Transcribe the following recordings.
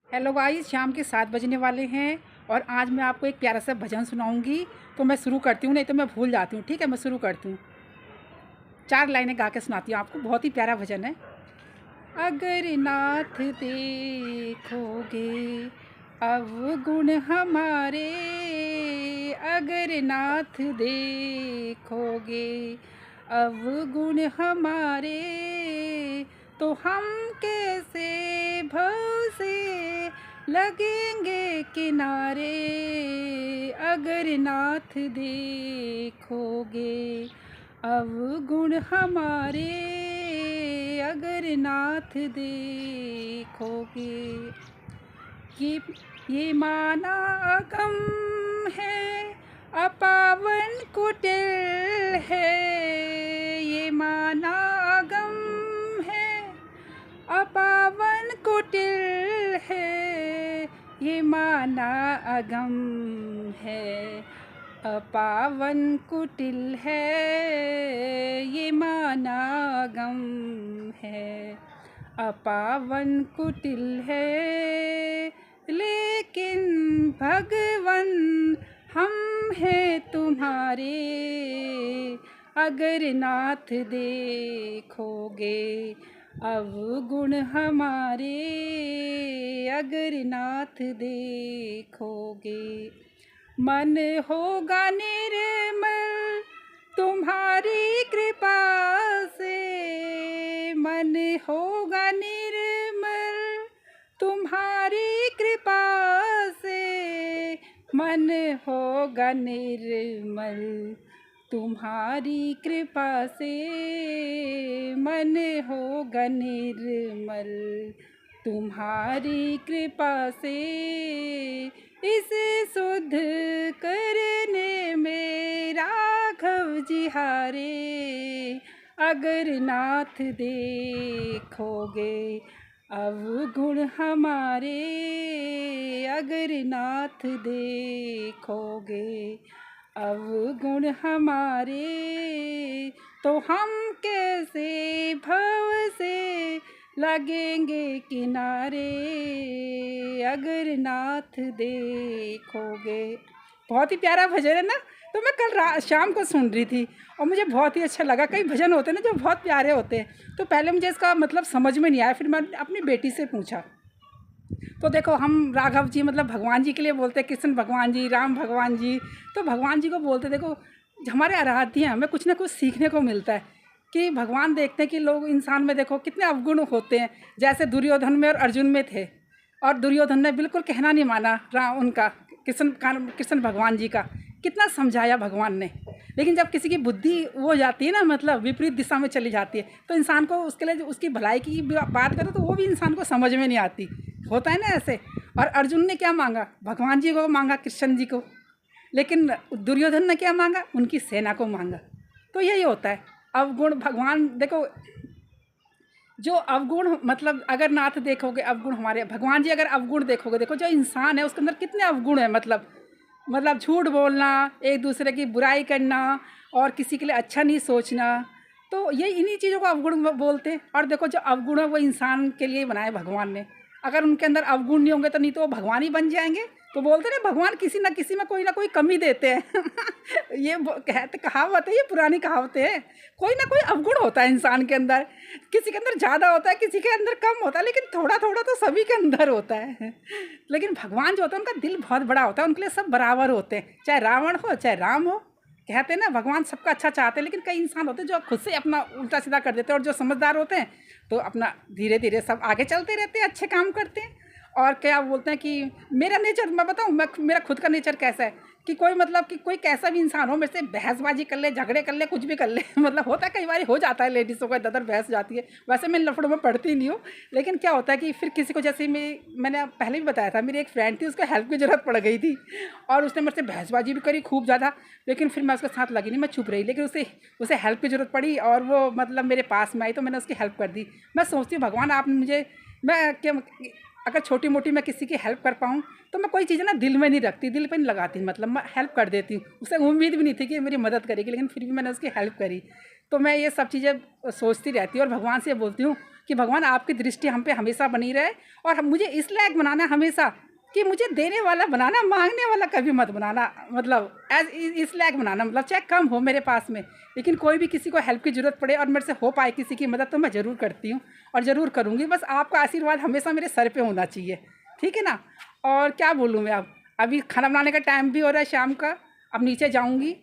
Hello guys, शाम के 7 बजने वाले हैं और आज मैं आपको एक प्यारा सा भजन सुनाऊंगी। तो मैं शुरू करती हूँ, नहीं तो मैं भूल जाती हूँ। ठीक है, मैं शुरू करती हूँ। 4 लाइनें गा के सुनाती हूँ आपको। बहुत ही प्यारा भजन है। अगर नाथ देखोगे अवगुण हमारे, अगर नाथ देखोगे अवगुण हमारे, तो हम कैसे भव से लगेंगे किनारे। अगर नाथ देखोगे अवगुण हमारे, अगर नाथ देखोगे। ये ये माना अगम है, अपावन कुटिल है। ये माना अगम है, अपावन कुटिल है। ये माना अगम है, अपावन कुटिल है। ये माना अगम है, अपावन कुटिल है। लेकिन भगवन हम हैं तुम्हारे, अगर नाथ देखोगे अवगुण हमारे, अगर नाथ देखोगे। मन होगा निर्मल तुम्हारी कृपा से, मन होगा निर्मल तुम्हारी कृपा से, मन होगा निर्मल तुम्हारी कृपा से, मन होगा निर्मल तुम्हारी कृपा से। इसे शुद्ध करने में राघव जी हारे, अगर नाथ देखोगे अवगुण हमारे, अगर नाथ देखोगे अवगुण हमारे, तो हम कैसे भव से लगेंगे किनारे। अगर नाथ देखोगे। बहुत ही प्यारा भजन है ना। तो मैं कल शाम को सुन रही थी और मुझे बहुत ही अच्छा लगा। कई भजन होते हैं ना जो बहुत प्यारे होते हैं। तो पहले मुझे इसका मतलब समझ में नहीं आया, फिर मैं अपनी बेटी से पूछा। तो देखो, हम राघव जी मतलब भगवान जी के लिए बोलते हैं, कृष्ण भगवान जी, राम भगवान जी। तो भगवान जी को बोलते, देखो हमारे आराध्य हैं, हमें कुछ ना कुछ सीखने को मिलता है कि भगवान देखते हैं कि लोग इंसान में देखो कितने अवगुण होते हैं। जैसे दुर्योधन में और अर्जुन में थे, और दुर्योधन ने बिल्कुल कहना नहीं माना उनका कृष्ण भगवान जी का। कितना समझाया भगवान ने, लेकिन जब किसी की बुद्धि वो हो जाती है ना, मतलब विपरीत दिशा में चली जाती है, तो इंसान को उसके लिए उसकी भलाई की बात करो तो वो भी इंसान को समझ में नहीं आती। होता है ना ऐसे। और अर्जुन ने क्या मांगा? भगवान जी को मांगा, कृष्ण जी को। लेकिन दुर्योधन ने क्या मांगा? उनकी सेना को मांगा। तो यही होता है अवगुण। भगवान देखो, जो अवगुण मतलब अगर नाथ देखोगे अवगुण हमारे, भगवान जी अगर अवगुण देखोगे, देखो जो इंसान है उसके अंदर कितने अवगुण है। मतलब झूठ बोलना, एक दूसरे की बुराई करना, और किसी के लिए अच्छा नहीं सोचना। तो ये इन्हीं चीज़ों को अवगुण बोलते हैं। और देखो जो अवगुण है वो इंसान के लिए बनाए भगवान ने। अगर उनके अंदर अवगुण नहीं होंगे तो नहीं तो वो भगवान ही बन जाएंगे। तो बोलते ना, भगवान किसी ना किसी में कोई ना कोई कमी देते हैं। ये कहते कहावत है, ये पुरानी कहावतें है। कोई ना कोई अवगुण होता है इंसान के अंदर। किसी के अंदर ज़्यादा होता है, किसी के अंदर कम होता है, लेकिन थोड़ा थोड़ा तो सभी के अंदर होता है। लेकिन भगवान जो होता है उनका दिल बहुत बड़ा होता है, उनके लिए सब बराबर होते हैं, चाहे रावण हो चाहे राम हो। कहते हैं ना, भगवान सबका अच्छा चाहते हैं। लेकिन कई इंसान होते हैं जो खुद से अपना उल्टा सीधा कर देते हैं, और जो समझदार होते हैं तो अपना धीरे धीरे सब आगे चलते रहते हैं, अच्छे काम करते हैं। और क्या बोलते हैं कि मेरा नेचर मैं बताऊँ, मेरा खुद का नेचर कैसा है कि कोई मतलब कि कोई कैसा भी इंसान हो, मेरे से बहसबाजी कर ले, झगड़े कर ले, कुछ भी कर ले। मतलब होता है, कई बार हो जाता है लेडीज़ों का ददर बहस जाती है। वैसे मैं लफड़ों में पढ़ती नहीं हूँ, लेकिन क्या होता है कि फिर किसी को, जैसे मैंने पहले भी बताया था, मेरी एक फ्रेंड थी, उसको हेल्प की ज़रूरत पड़ गई थी और उसने मेरे से बहसबाजी भी करी खूब ज़्यादा। लेकिन फिर मैं उसके साथ लगी नहीं, मैं चुप रही। लेकिन उसे हेल्प की ज़रूरत पड़ी और वो मतलब मेरे पास में आई, तो मैंने उसकी हेल्प कर दी। मैं सोचती हूँ भगवान आपने मुझे, मैं क्या, अगर छोटी मोटी मैं किसी की हेल्प कर पाऊँ तो मैं कोई चीज़ ना दिल में नहीं रखती, दिल पे नहीं लगाती, मतलब मैं हेल्प कर देती हूँ। उसे उम्मीद भी नहीं थी कि ये मेरी मदद करेगी, लेकिन फिर भी मैंने उसकी हेल्प करी। तो मैं ये सब चीज़ें सोचती रहती हूँ और भगवान से बोलती हूँ कि भगवान आपकी दृष्टि हम पे हमेशा बनी रहे, और मुझे इस लायक बनाना हमेशा कि मुझे देने वाला बनाना, मांगने वाला कभी मत बनाना, मतलब इस लायक बनाना, मतलब चाहे कम हो मेरे पास में, लेकिन कोई भी किसी को हेल्प की ज़रूरत पड़े और मेरे से हो पाए किसी की मदद तो मैं ज़रूर करती हूँ और ज़रूर करूँगी। बस आपका आशीर्वाद हमेशा मेरे सर पे होना चाहिए, ठीक है ना। और क्या बोलूँ मैं, अब अभी खाना बनाने का टाइम भी हो रहा है शाम का, अब नीचे जाऊँगी,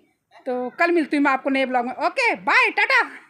तो कल मिलती हूँ मैं आपको नए ब्लॉग में। Okay bye, Tata.